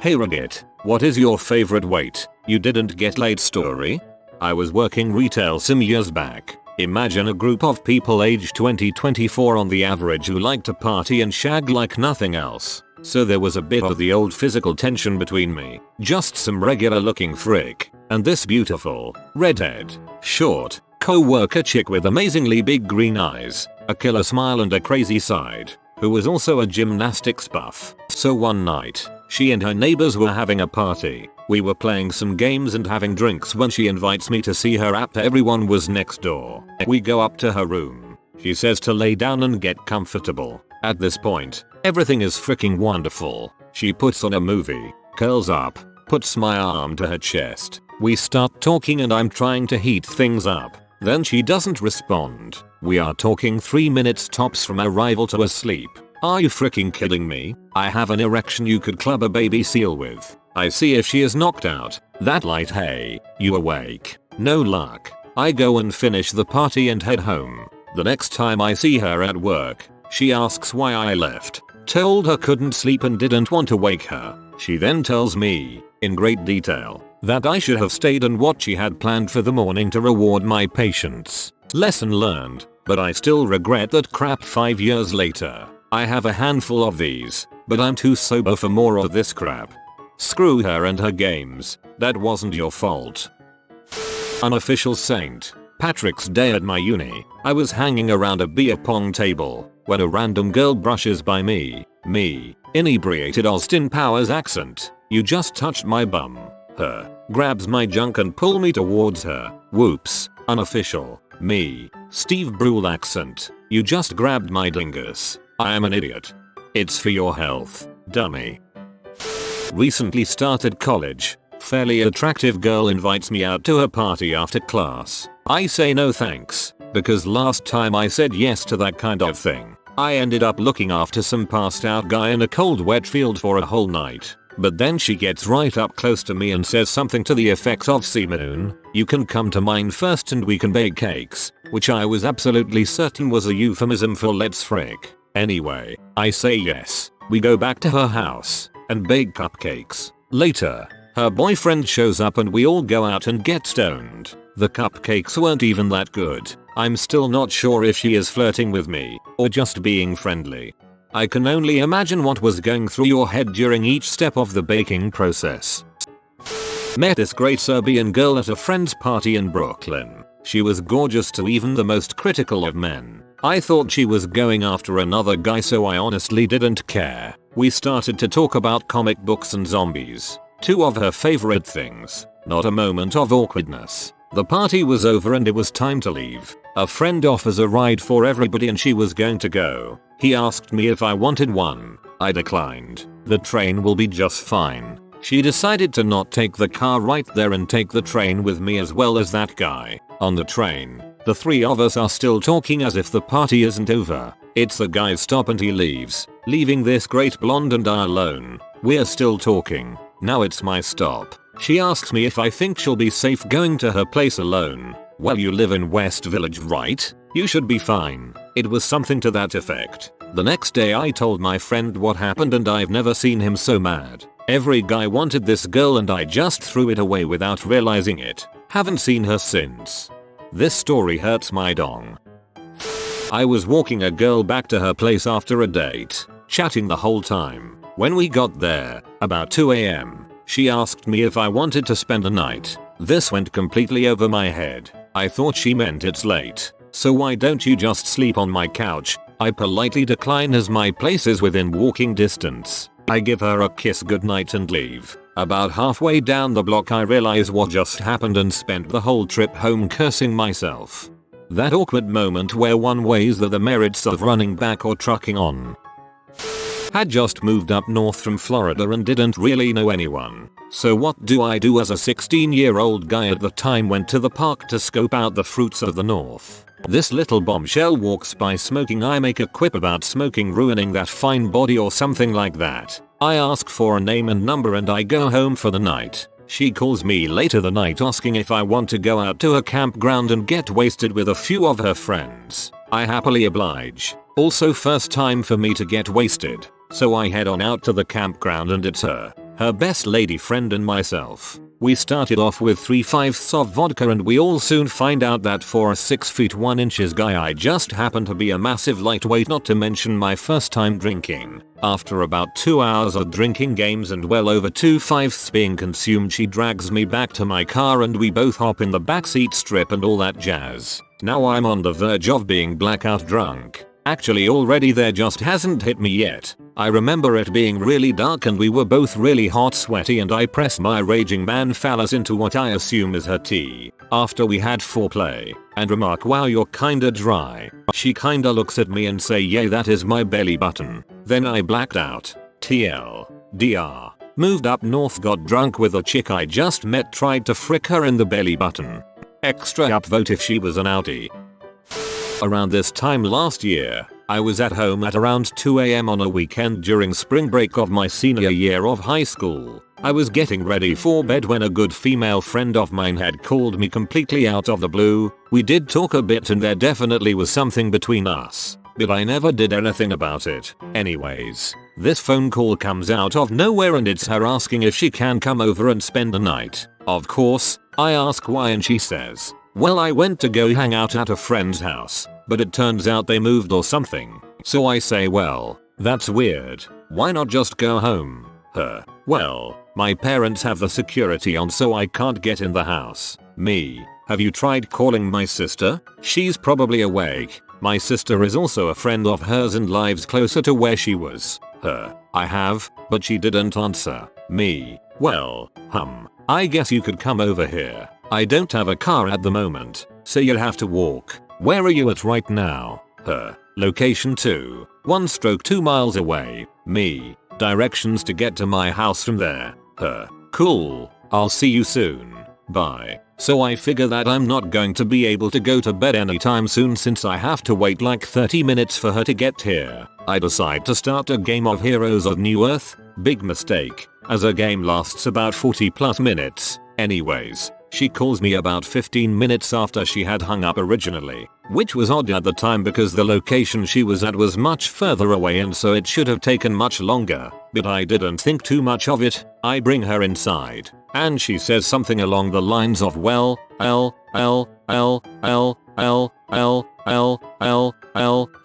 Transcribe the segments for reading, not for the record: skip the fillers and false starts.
Hey Reddit, what is your favorite wait, you didn't get late story? I was working retail some years back. Imagine a group of people aged 20-24 on the average who like to party and shag like nothing else. So there was a bit of the old physical tension between me, just some regular looking frick, and this beautiful, redhead, short, co-worker chick with amazingly big green eyes, a killer smile and a crazy side, who was also a gymnastics buff. So one night, she and her neighbors were having a party. We were playing some games and having drinks when she invites me to see her after everyone was next door. We go up to her room. She says to lay down and get comfortable. At this point, everything is freaking wonderful. She puts on a movie, curls up, puts my arm to her chest. We start talking and I'm trying to heat things up. Then she doesn't respond. We are talking 3 minutes tops from arrival to asleep. Are you freaking kidding me? I have an erection you could club a baby seal with. I see if she is knocked out. That light, hey, you awake? No luck. I go and finish the party and head home. The next time I see her at work, she asks why I left. Told her couldn't sleep and didn't want to wake her. She then tells me, in great detail, that I should have stayed and what she had planned for the morning to reward my patience. Lesson learned, but I still regret that crap 5 years later. I have a handful of these, but I'm too sober for more of this crap. Screw her and her games, that wasn't your fault. Unofficial saint. Patrick's Day at my uni. I was hanging around a beer pong table when a random girl brushes by me, inebriated Austin Powers accent. You just touched my bum. Her. Grabs my junk and pull me towards her. Whoops. Unofficial. Me. Steve Brule accent. You just grabbed my dingus. I am an idiot. It's for your health, dummy. Recently started college. Fairly attractive girl invites me out to her party after class. I say no thanks, because last time I said yes to that kind of thing, I ended up looking after some passed out guy in a cold wet field for a whole night. But then she gets right up close to me and says something to the effect of, "See Moon, you can come to mine first and we can bake cakes," which I was absolutely certain was a euphemism for let's frick. Anyway, I say yes. We go back to her house and bake cupcakes. Later, her boyfriend shows up and we all go out and get stoned. The cupcakes weren't even that good. I'm still not sure if she is flirting with me or just being friendly. I can only imagine what was going through your head during each step of the baking process. Met this great Serbian girl at a friend's party in Brooklyn. She was gorgeous to even the most critical of men. I thought she was going after another guy, so I honestly didn't care. We started to talk about comic books and zombies. Two of her favorite things. Not a moment of awkwardness. The party was over and it was time to leave. A friend offers a ride for everybody and she was going to go. He asked me if I wanted one. I declined. The train will be just fine. She decided to not take the car right there and take the train with me as well as that guy. On the train, the three of us are still talking as if the party isn't over. It's the guy's stop and he leaves, leaving this great blonde and I alone. We're still talking. Now it's my stop. She asks me if I think she'll be safe going to her place alone. Well, you live in West Village, right? You should be fine. It was something to that effect. The next day I told my friend what happened and I've never seen him so mad. Every guy wanted this girl and I just threw it away without realizing it. Haven't seen her since. This story hurts my dong. I was walking a girl back to her place after a date, chatting the whole time. When we got there, about 2 AM, she asked me if I wanted to spend a night. This went completely over my head. I thought she meant it's late, so why don't you just sleep on my couch? I politely decline as my place is within walking distance. I give her a kiss goodnight and leave. About halfway down the block I realize what just happened and spent the whole trip home cursing myself. That awkward moment where one weighs the merits of running back or trucking on. Had just moved up north from Florida and didn't really know anyone. So what do I do as a 16-year-old guy at the time? Went to the park to scope out the fruits of the north. This little bombshell walks by smoking. I make a quip about smoking ruining that fine body or something like that. I ask for a name and number and I go home for the night. She calls me later the night asking if I want to go out to a campground and get wasted with a few of her friends. I happily oblige. Also first time for me to get wasted. So I head on out to the campground and it's her her best lady friend and myself. We started off with 3/5 of vodka and we all soon find out that for a 6 feet 1 inches guy I just happen to be a massive lightweight, not to mention my first time drinking. After about 2 hours of drinking games and well over 2/5 being consumed, she drags me back to my car and we both hop in the backseat strip and all that jazz. Now I'm on the verge of being blackout drunk. Actually already there, just hasn't hit me yet. I remember it being really dark and we were both really hot, sweaty, and I press my raging man phallus into what I assume is her tea. After we had foreplay and remark, "Wow, you're kinda dry," she kinda looks at me and say, "Yeah, that is my belly button." Then I blacked out. TLDR. Moved up north, got drunk with a chick I just met, tried to frick her in the belly button. Extra upvote if she was an outie. Around this time last year, I was at home at around 2 AM on a weekend during spring break of my senior year of high school. I was getting ready for bed when a good female friend of mine had called me completely out of the blue. We did talk a bit and there definitely was something between us, but I never did anything about it. Anyways, this phone call comes out of nowhere and it's her asking if she can come over and spend the night. Of course, I ask why and she says, "Well, I went to go hang out at a friend's house, but it turns out they moved or something." So I say, "Well, that's weird. Why not just go home?" Her, "Well, my parents have the security on so I can't get in the house." Me, "Have you tried calling my sister? She's probably awake." My sister is also a friend of hers and lives closer to where she was. Her, "I have, but she didn't answer." Me, "Well, I guess you could come over here. I don't have a car at the moment, so you'll have to walk." "Where are you at right now?" Her, "Location 2 miles away." Me, "Directions to get to my house from there." Her, "Cool, I'll see you soon. Bye." So I figure that I'm not going to be able to go to bed anytime soon since I have to wait like 30 minutes for her to get here. I decide to start a game of Heroes of Newerth. Big mistake, as a game lasts about 40 plus minutes. Anyways, she calls me about 15 minutes after she had hung up originally, which was odd at the time because the location she was at was much further away and so it should have taken much longer, but I didn't think too much of it. I bring her inside, and she says something along the lines of, "Well,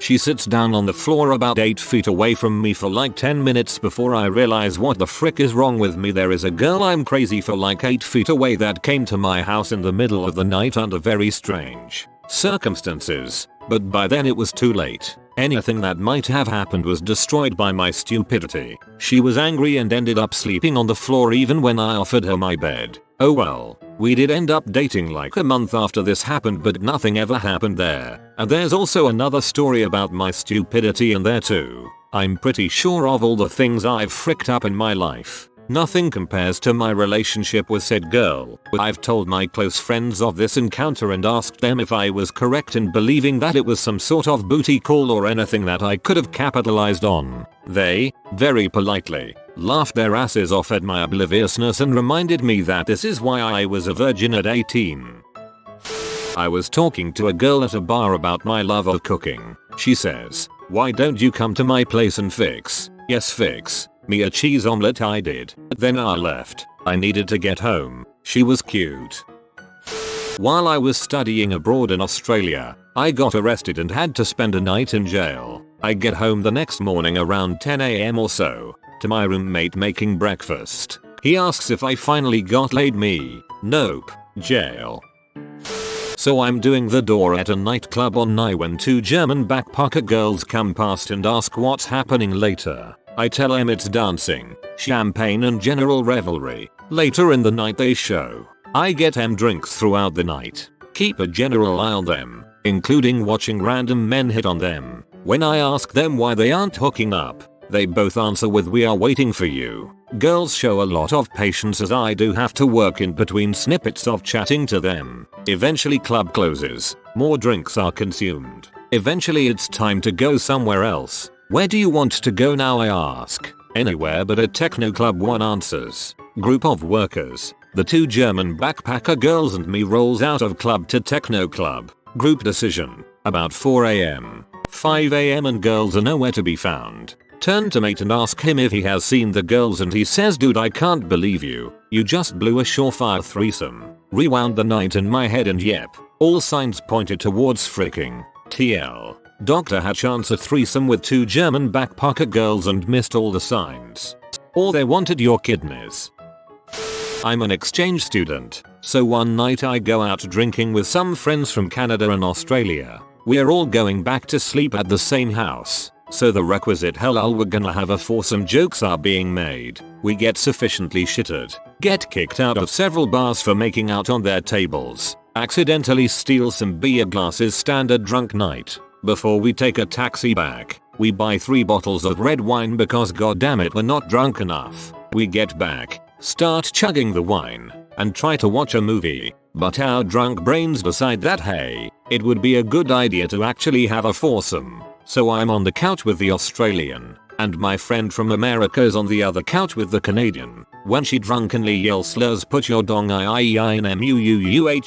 She sits down on the floor about 8 feet away from me for like 10 minutes before I realize what the frick is wrong with me. There is a girl I'm crazy for like 8 feet away that came to my house in the middle of the night under very strange circumstances, but by then it was too late. Anything that might have happened was destroyed by my stupidity. She was angry and ended up sleeping on the floor even when I offered her my bed. Oh well, we did end up dating like a month after this happened, but nothing ever happened there. And there's also another story about my stupidity in there too. I'm pretty sure of all the things I've fricked up in my life, nothing compares to my relationship with said girl. I've told my close friends of this encounter and asked them if I was correct in believing that it was some sort of booty call or anything that I could have capitalized on. They, very politely, laughed their asses off at my obliviousness and reminded me that this is why I was a virgin at 18. I was talking to a girl at a bar about my love of cooking. She says, "Why don't you come to my place and fix me a cheese omelette?" I did. Then I left. I needed to get home. She was cute. While I was studying abroad in Australia, I got arrested and had to spend a night in jail. I get home the next morning around 10 AM or so, to my roommate making breakfast. He asks if I finally got laid. Me, "Nope, jail." So I'm doing the door at a nightclub on night when 2 German backpacker girls come past and ask what's happening later. I tell them it's dancing, champagne and general revelry. Later in the night they show. I get them drinks throughout the night. Keep a general eye on them, including watching random men hit on them. When I ask them why they aren't hooking up, they both answer with, "We are waiting for you." Girls show a lot of patience as I do have to work in between snippets of chatting to them. Eventually club closes, more drinks are consumed. Eventually it's time to go somewhere else. "Where do you want to go now?" I ask. "Anywhere but a techno club," one answers. Group of workers, the 2 German backpacker girls and me rolls out of club to techno club. Group decision. About 4 AM. 5 AM and girls are nowhere to be found. Turn to mate and ask him if he has seen the girls and he says, dude, I can't believe you. You just blew a surefire threesome. Rewound the night in my head and yep, all signs pointed towards freaking TL. Doctor had chance a threesome with 2 German backpacker girls and missed all the signs. Or they wanted your kidneys. I'm an exchange student, so one night I go out drinking with some friends from Canada and Australia. We're all going back to sleep at the same house, so the requisite hello we're gonna have a foursome jokes are being made. We get sufficiently shittered, get kicked out of several bars for making out on their tables, accidentally steal some beer glasses, standard drunk night. Before we take a taxi back, we buy 3 bottles of red wine because goddammit we're not drunk enough. We get back, start chugging the wine, and try to watch a movie, but our drunk brains decide that hey, it would be a good idea to actually have a foursome. So I'm on the couch with the Australian, and my friend from America is on the other couch with the Canadian, when she drunkenly yells slurs, put your dong in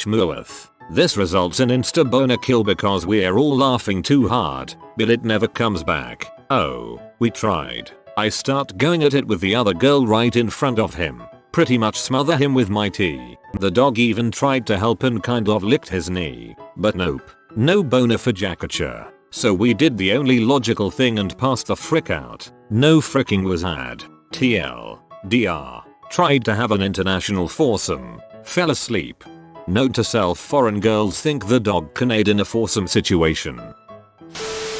Newerth. This results in insta boner kill because we're all laughing too hard, but it never comes back. Oh, we tried. I start going at it with the other girl right in front of him, pretty much smother him with my tea. The dog even tried to help and kind of licked his knee, but nope, no boner for jackature. So we did the only logical thing and passed the frick out. No fricking was had. TL. DR. Tried to have an international foursome. Fell asleep. Note to self, foreign girls think the dog can aid in a foursome situation.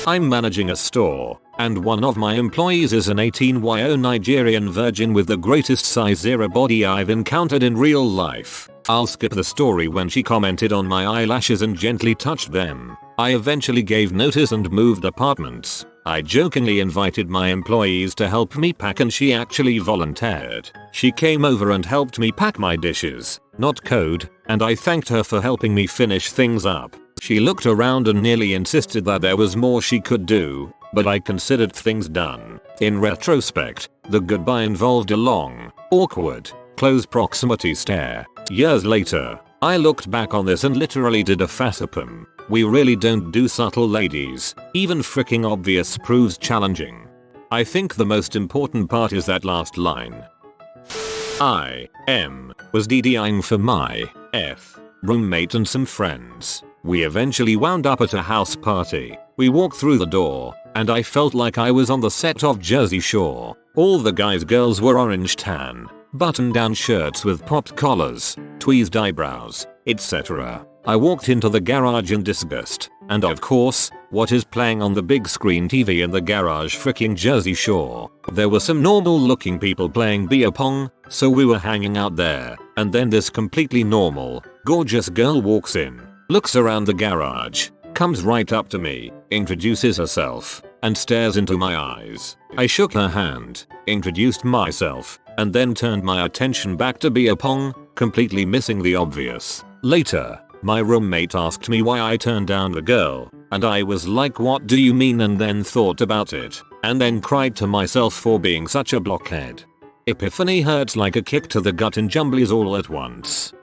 I'm managing a store, and one of my employees is an 18-year-old Nigerian virgin with the greatest size 0 body I've encountered in real life. I'll skip the story when she commented on my eyelashes and gently touched them. I eventually gave notice and moved apartments. I jokingly invited my employees to help me pack and she actually volunteered. She came over and helped me pack my dishes, not code, and I thanked her for helping me finish things up. She looked around and nearly insisted that there was more she could do, but I considered things done. In retrospect, the goodbye involved a long, awkward, close proximity stare. Years later, I looked back on this and literally did a facepalm. We really don't do subtle, ladies. Even freaking obvious proves challenging. I think the most important part is that last line. Was DDing for my roommate and some friends. We eventually wound up at a house party. We walked through the door, and I felt like I was on the set of Jersey Shore. All the girls were orange tan, button-down shirts with popped collars, tweezed eyebrows, etc. I walked into the garage in disgust, and of course, what is playing on the big screen TV in the garage? Freaking Jersey Shore. There were some normal looking people playing beer pong, so we were hanging out there, and then this completely normal, gorgeous girl walks in, looks around the garage, comes right up to me, introduces herself, and stares into my eyes. I shook her hand, introduced myself, and then turned my attention back to beer pong, completely missing the obvious. Later, my roommate asked me why I turned down the girl, and I was like, what do you mean? And then thought about it, and then cried to myself for being such a blockhead. Epiphany hurts like a kick to the gut and jumblies all at once.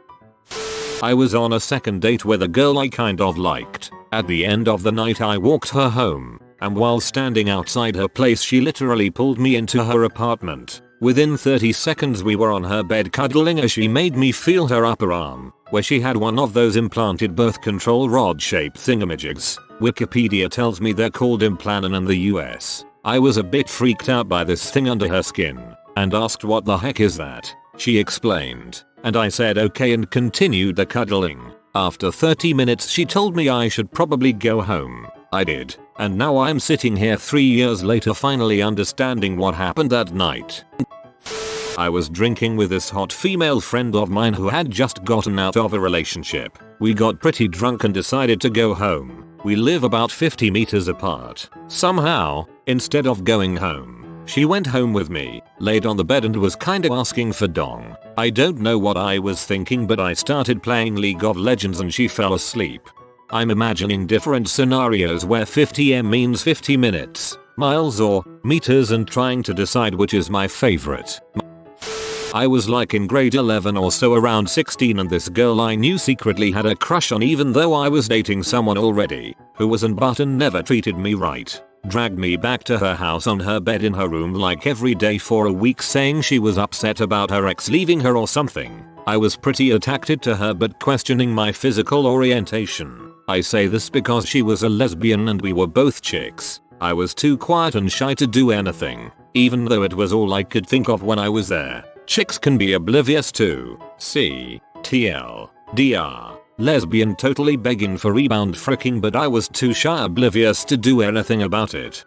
I was on a second date with a girl I kind of liked. At the end of the night I walked her home, and while standing outside her place she literally pulled me into her apartment. Within 30 seconds we were on her bed cuddling as she made me feel her upper arm, where she had one of those implanted birth control rod-shaped thingamajigs. Wikipedia tells me they're called implanon in the US. I was a bit freaked out by this thing under her skin, and asked what the heck is that. She explained, and I said okay and continued the cuddling. After 30 minutes she told me I should probably go home. I did, and now I'm sitting here 3 years later finally understanding what happened that night. I was drinking with this hot female friend of mine who had just gotten out of a relationship. We got pretty drunk and decided to go home. We live about 50 meters apart. Somehow, instead of going home, she went home with me, laid on the bed and was kinda asking for dong. I don't know what I was thinking, but I started playing League of Legends and she fell asleep. I'm imagining different scenarios where 50m means 50 minutes, miles or meters and trying to decide which is my favorite. I was like in grade 11 or so, around 16, and this girl I knew secretly had a crush on even though I was dating someone already, who was an but and never treated me right. dragged me back to her house on her bed in her room like every day for a week, saying she was upset about her ex leaving her or something. I was pretty attracted to her but questioning my physical orientation. I say this because she was a lesbian and we were both chicks. I was too quiet and shy to do anything, even though it was all I could think of when I was there. Chicks can be oblivious too. C. TL. DR. Lesbian totally begging for rebound fricking, but I was too shy oblivious to do anything about it.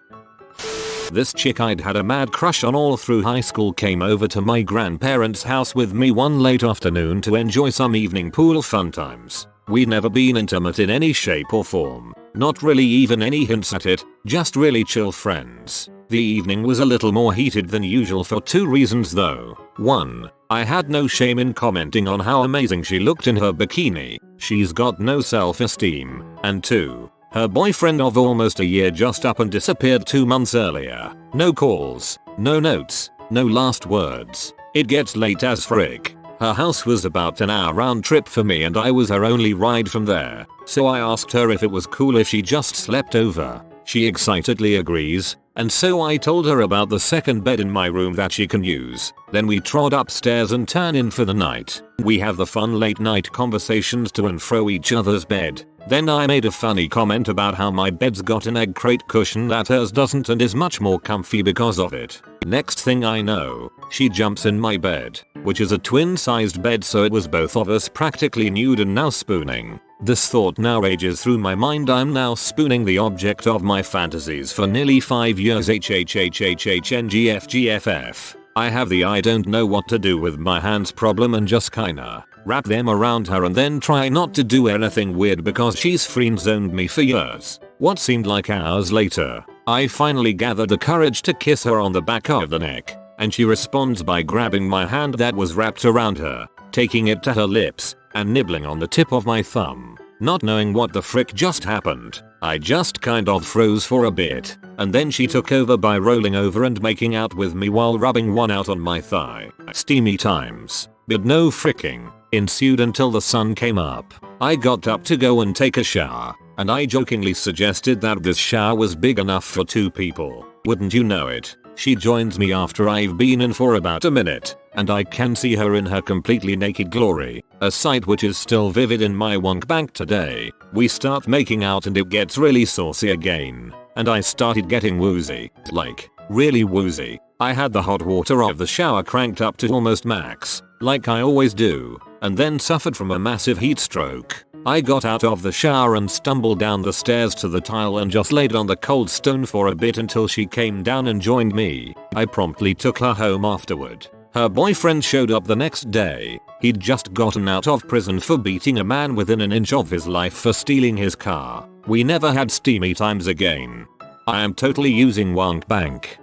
This chick I'd had a mad crush on all through high school came over to my grandparents' house with me one late afternoon to enjoy some evening pool fun times. We'd never been intimate in any shape or form, not really even any hints at it, just really chill friends. The evening was a little more heated than usual for two reasons though. 1. I had no shame in commenting on how amazing she looked in her bikini. She's got no self-esteem. And 2. Her boyfriend of almost a year just up and disappeared 2 months earlier. No calls, no notes, no last words. It gets late as frick. Her house was about an hour round trip for me and I was her only ride from there. So I asked her if it was cool if she just slept over. She excitedly agrees, and so I told her about the second bed in my room that she can use. Then we trod upstairs and turn in for the night. We have the fun late night conversations to and fro each other's bed. Then I made a funny comment about how my bed's got an egg crate cushion that hers doesn't and is much more comfy because of it. Next thing I know, she jumps in my bed, which is a twin-sized bed, so it was both of us practically nude and now spooning. This thought now rages through my mind. I'm now spooning the object of my fantasies for nearly 5 years. HHHHHNGFGFF. I have the I don't know what to do with my hands problem and just kinda wrap them around her and then try not to do anything weird because she's friend-zoned me for years. What seemed like hours later, I finally gathered the courage to kiss her on the back of the neck, and she responds by grabbing my hand that was wrapped around her, taking it to her lips, and nibbling on the tip of my thumb. Not knowing what the frick just happened, I just kind of froze for a bit, and then she took over by rolling over and making out with me while rubbing one out on my thigh. Steamy times, but no fricking, ensued until the sun came up. I got up to go and take a shower, and I jokingly suggested that this shower was big enough for 2 people. Wouldn't you know it, she joins me after I've been in for about a minute, and I can see her in her completely naked glory, a sight which is still vivid in my wonk bank today. We start making out and it gets really saucy again, and I started getting woozy, like, really woozy. I had the hot water of the shower cranked up to almost max, like I always do, and then suffered from a massive heat stroke. I got out of the shower and stumbled down the stairs to the tile and just laid on the cold stone for a bit until she came down and joined me. I promptly took her home afterward. Her boyfriend showed up the next day. He'd just gotten out of prison for beating a man within an inch of his life for stealing his car. We never had steamy times again. I am totally using wonk bank.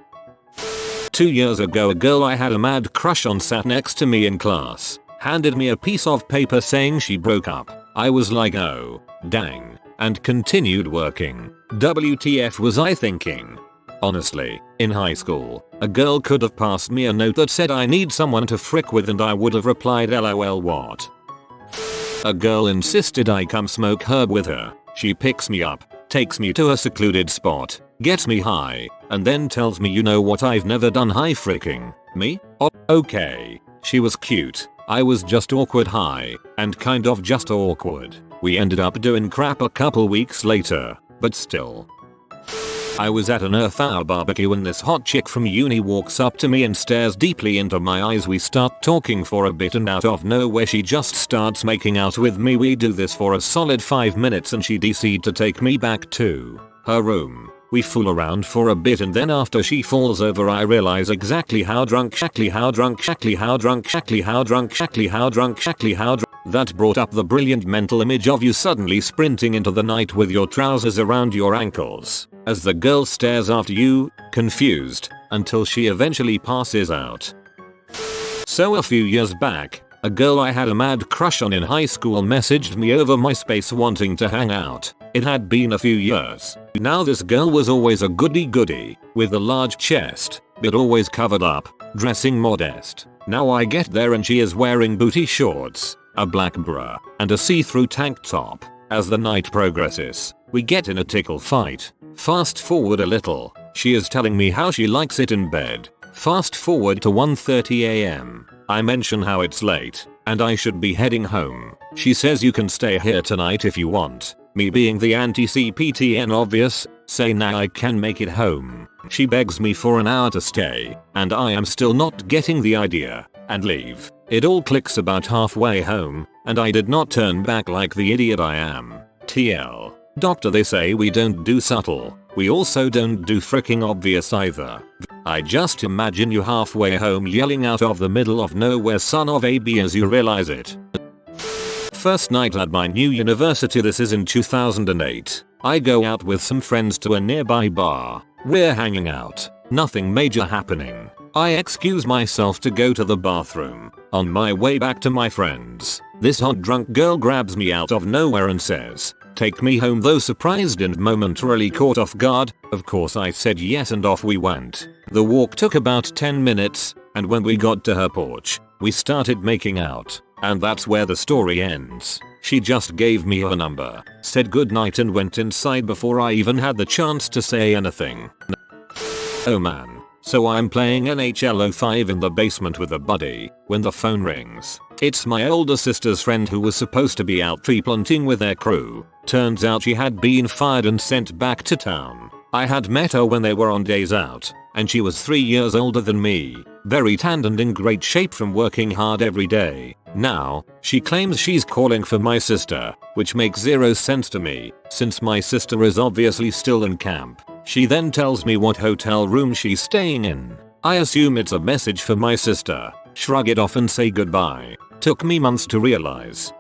2 years ago, a girl I had a mad crush on sat next to me in class, handed me a piece of paper saying she broke up. I was like, oh, dang, and continued working. WTF was I thinking? Honestly, in high school, a girl could have passed me a note that said I need someone to frick with and I would have replied LOL what? A girl insisted I come smoke herb with her. She picks me up, takes me to a secluded spot, gets me high, and then tells me, you know what I've never done? High fricking me? Oh, okay. She was cute. I was just awkward high, and kind of just awkward. We ended up doing crap a couple weeks later, but still. I was at an Earth Hour barbecue and this hot chick from uni walks up to me and stares deeply into my eyes. We start talking for a bit and out of nowhere she just starts making out with me. We do this for a solid 5 minutes and she decided to take me back to her room. We fool around for a bit and then after she falls over I realize exactly how drunk that brought up the brilliant mental image of you suddenly sprinting into the night with your trousers around your ankles, as the girl stares after you, confused, until she eventually passes out. So a few years back, a girl I had a mad crush on in high school messaged me over MySpace wanting to hang out. It had been a few years. Now this girl was always a goody, with a large chest, but always covered up, dressing modest. Now I get there and she is wearing booty shorts, a black bra, and a see-through tank top. As the night progresses, we get in a tickle fight. Fast forward a little, she is telling me how she likes it in bed. Fast forward to 1:30 AM. I mention how it's late, and I should be heading home. She says you can stay here tonight if you want. Me being the anti-CPTN obvious, say nah I can make it home. She begs me for an hour to stay, and I am still not getting the idea, and leave. It all clicks about halfway home, and I did not turn back like the idiot I am. TL. Doctor, they say we don't do subtle. We also don't do freaking obvious either. I just imagine you halfway home yelling out of the middle of nowhere son of a b as you realize it. First night at my new university, this is in 2008. I go out with some friends to a nearby bar. We're hanging out. Nothing major happening. I excuse myself to go to the bathroom. On my way back to my friends, this hot drunk girl grabs me out of nowhere and says, "Take me home." Though surprised and momentarily caught off guard, of course I said yes and off we went. The walk took about 10 minutes, and when we got to her porch, we started making out. And that's where the story ends. She just gave me her number, said goodnight and went inside before I even had the chance to say anything. Oh man. So I'm playing NHL 05 in the basement with a buddy when the phone rings. It's my older sister's friend who was supposed to be out tree planting with their crew. Turns out she had been fired and sent back to town. I had met her when they were on days out, and she was 3 years older than me, very tanned and in great shape from working hard every day. Now, she claims she's calling for my sister, which makes zero sense to me, since my sister is obviously still in camp. She then tells me what hotel room she's staying in. I assume it's a message for my sister, shrug it off and say goodbye. Took me months to realize.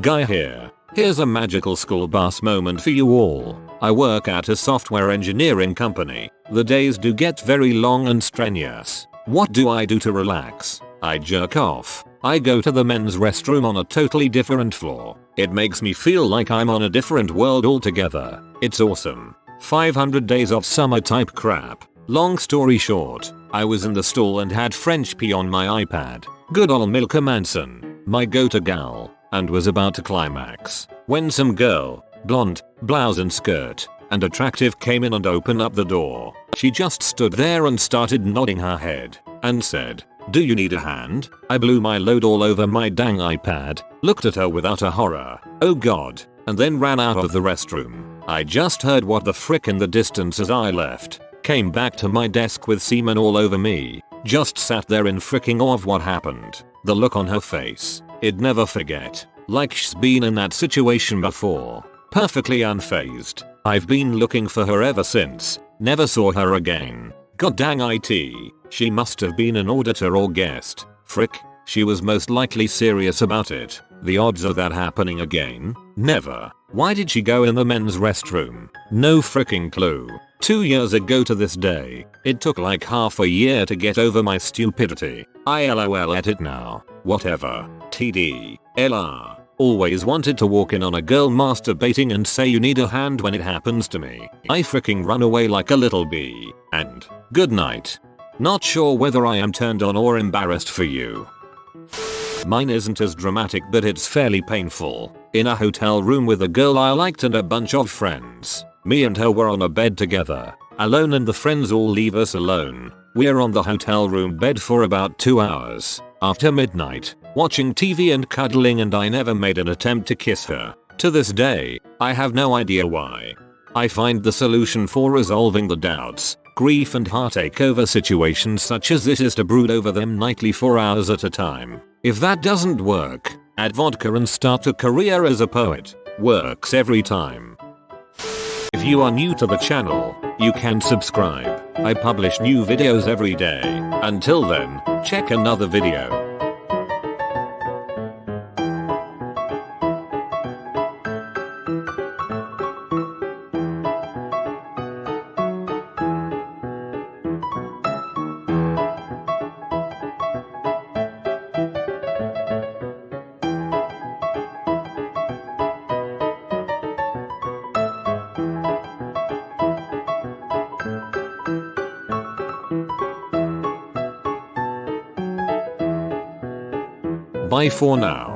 Guy here. Here's a magical school bus moment for you all. I work at a software engineering company. The days do get very long and strenuous. What do I do to relax? I jerk off. I go to the men's restroom on a totally different floor. It makes me feel like I'm on a different world altogether. It's awesome. 500 days of summer type crap. Long story short, I was in the stall and had French pee on my iPad. Good ol' Milka Manson, my go-to gal, and was about to climax when some girl, blonde, blouse and skirt, and attractive came in and opened up the door. She just stood there and started nodding her head and said, "Do you need a hand?" I blew my load all over my dang iPad, looked at her without a horror, "Oh god," and then ran out of the restroom. I just heard what the frick in the distance as I left. Came back to my desk with semen all over me. Just sat there in fricking awe of what happened. The look on her face. I'd never forget. Like she's been in that situation before. Perfectly unfazed. I've been looking for her ever since. Never saw her again. God dang it. She must have been an auditor or guest. Frick. She was most likely serious about it. The odds of that happening again? Never. Why did she go in the men's restroom? No fricking clue. 2 years ago to this day, it took like half a year to get over my stupidity. I LOL at it now. Whatever. TD. LR. Always wanted to walk in on a girl masturbating and say you need a hand when it happens to me. I fricking run away like a little bee. And good night. Not sure whether I am turned on or embarrassed for you. Mine isn't as dramatic but it's fairly painful. In a hotel room with a girl I liked and a bunch of friends. Me and her were on a bed together. Alone and the friends all leave us alone. We're on the hotel room bed for about 2 hours. After midnight, watching TV and cuddling, and I never made an attempt to kiss her. To this day, I have no idea why. I find the solution for resolving the doubts, grief and heartache over situations such as this is to brood over them nightly for hours at a time. If that doesn't work, add vodka and start a career as a poet. Works every time. If you are new to the channel, you can subscribe. I publish new videos every day. Until then, check another video. Bye for now.